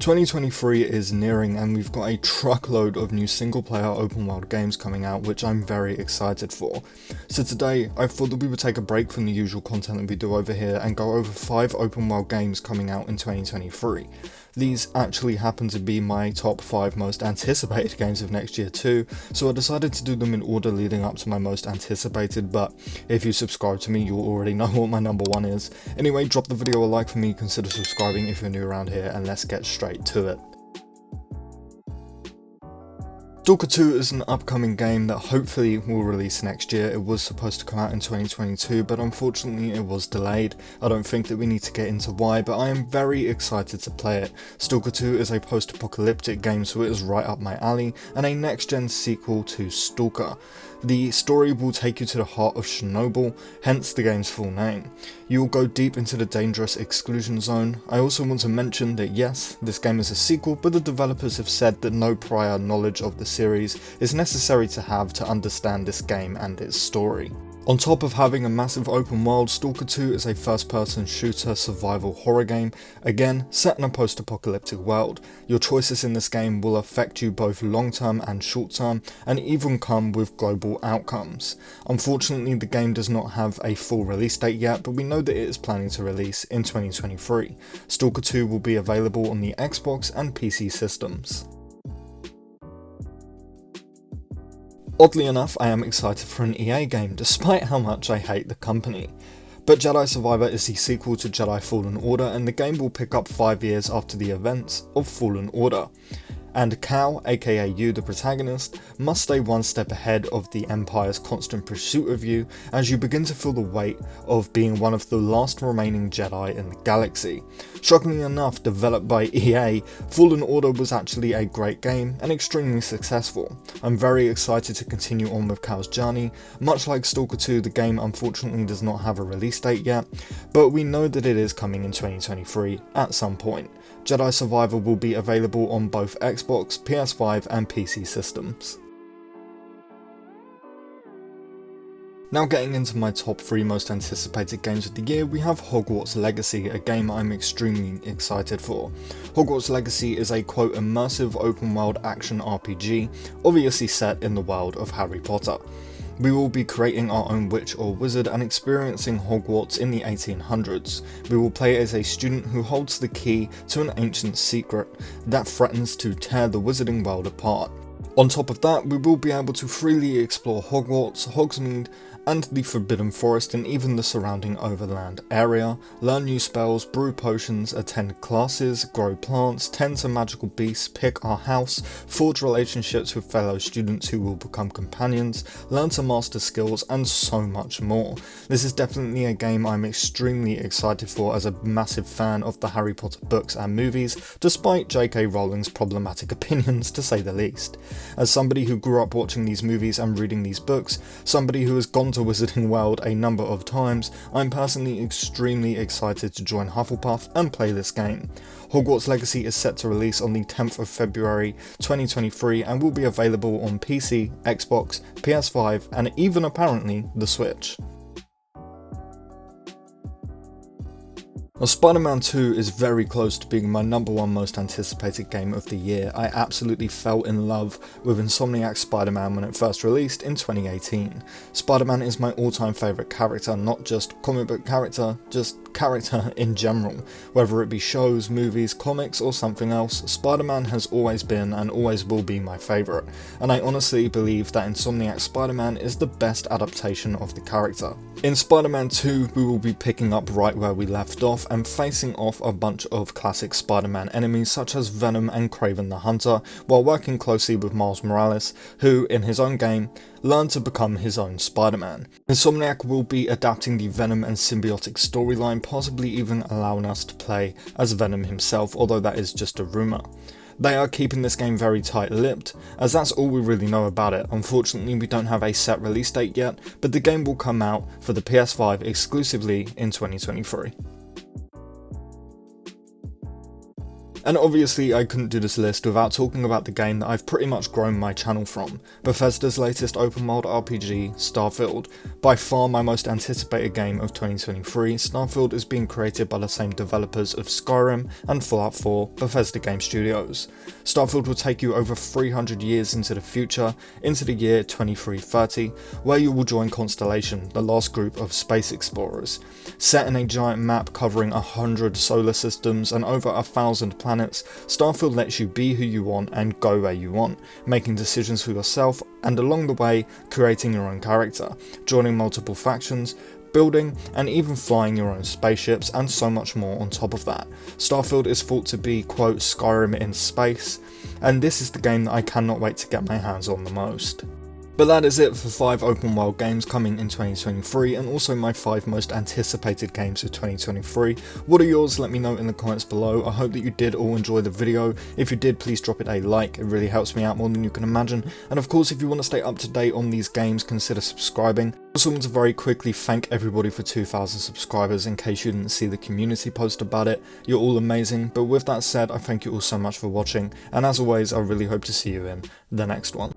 2023 is nearing and we've got a truckload of new single player open world games coming out, which I'm very excited for. So today I thought that we would take a break from the usual content that we do over here and go over 5 open world games coming out in 2023. These actually happen to be my top 5 most anticipated games of next year too, so I decided to do them in order leading up to my most anticipated, but if you subscribe to me you'll already know what my number 1 is. Anyway, drop the video a like for me, consider subscribing if you're new around here, and let's get straight to it. Stalker II is an upcoming game that hopefully will release next year. It was supposed to come out in 2022, but unfortunately it was delayed. I don't think that we need to get into why, but I am very excited to play it. Stalker II is a post-apocalyptic game, so it is right up my alley, and a next-gen sequel to Stalker. The story will take you to the heart of Chernobyl, hence the game's full name. You will go deep into the dangerous exclusion zone. I also want to mention that yes, this game is a sequel, but the developers have said that no prior knowledge of the series is necessary to have to understand this game and its story. On top of having a massive open world, Stalker II is a first-person shooter survival horror game, again set in a post-apocalyptic world. Your choices in this game will affect you both long-term and short-term, and even come with global outcomes. Unfortunately, the game does not have a full release date yet, but we know that it is planning to release in 2023. Stalker II will be available on the Xbox and PC systems. Oddly enough, I am excited for an EA game, despite how much I hate the company. But Jedi Survivor is the sequel to Jedi Fallen Order, and the game will pick up 5 years after the events of Fallen Order. And Cal, aka you the protagonist, must stay one step ahead of the Empire's constant pursuit of you as you begin to feel the weight of being one of the last remaining Jedi in the galaxy. Shockingly enough, developed by EA, Fallen Order was actually a great game and extremely successful. I'm very excited to continue on with Cal's journey. Much like Stalker 2, the game unfortunately does not have a release date yet, but we know that it is coming in 2023 at some point. Jedi Survivor will be available on both Xbox, PS5 and PC systems. Now getting into my top 3 most anticipated games of the year, we have Hogwarts Legacy, a game I'm extremely excited for. Hogwarts Legacy is a quote immersive open world action RPG, obviously set in the world of Harry Potter. We will be creating our own witch or wizard and experiencing Hogwarts in the 1800s. We will play as a student who holds the key to an ancient secret that threatens to tear the wizarding world apart. On top of that, we will be able to freely explore Hogwarts, Hogsmeade, and the Forbidden Forest and even the surrounding overland area, learn new spells, brew potions, attend classes, grow plants, tend to magical beasts, pick our house, forge relationships with fellow students who will become companions, learn to master skills, and so much more. This is definitely a game I'm extremely excited for as a massive fan of the Harry Potter books and movies, despite J.K. Rowling's problematic opinions to say the least. As somebody who grew up watching these movies and reading these books, somebody who has gone to Wizarding World a number of times, I'm personally extremely excited to join Hufflepuff and play this game. Hogwarts Legacy is set to release on the 10th of February 2023 and will be available on PC, Xbox, PS5 and even apparently the Switch. Now, Spider-Man 2 is very close to being my number 1 most anticipated game of the year. I absolutely fell in love with Insomniac's Spider-Man when it first released in 2018. Spider-Man is my all-time favourite character, not just comic book character, just character in general. Whether it be shows, movies, comics or something else, Spider-Man has always been and always will be my favourite, and I honestly believe that Insomniac's Spider-Man is the best adaptation of the character. In Spider-Man 2, we will be picking up right where we left off and facing off a bunch of classic Spider-Man enemies such as Venom and Kraven the Hunter, while working closely with Miles Morales, who, in his own game, learned to become his own Spider-Man. Insomniac will be adapting the Venom and symbiotic storyline, possibly even allowing us to play as Venom himself, although that is just a rumour. They are keeping this game very tight-lipped, as that's all we really know about it. Unfortunately, we don't have a set release date yet, but the game will come out for the PS5 exclusively in 2023. And obviously I couldn't do this list without talking about the game that I've pretty much grown my channel from, Bethesda's latest open world RPG, Starfield. By far my most anticipated game of 2023, Starfield is being created by the same developers of Skyrim and Fallout 4, Bethesda Game Studios. Starfield will take you over 300 years into the future, into the year 2330, where you will join Constellation, the last group of space explorers. Set in a giant map covering 100 solar systems and over 1,000 planets, Starfield lets you be who you want and go where you want, making decisions for yourself and along the way creating your own character, joining multiple factions, building and even flying your own spaceships, and so much more on top of that. Starfield is thought to be, quote, Skyrim in space, and this is the game that I cannot wait to get my hands on the most. But that is it for 5 open world games coming in 2023, and also my 5 most anticipated games of 2023. What are yours? Let me know in the comments below. I hope that you did all enjoy the video. If you did, please drop it a like, it really helps me out more than you can imagine. And of course, if you want to stay up to date on these games, consider subscribing. I also want to very quickly thank everybody for 2,000 subscribers in case you didn't see the community post about it. You're all amazing, but with that said, I thank you all so much for watching, and as always, I really hope to see you in the next one.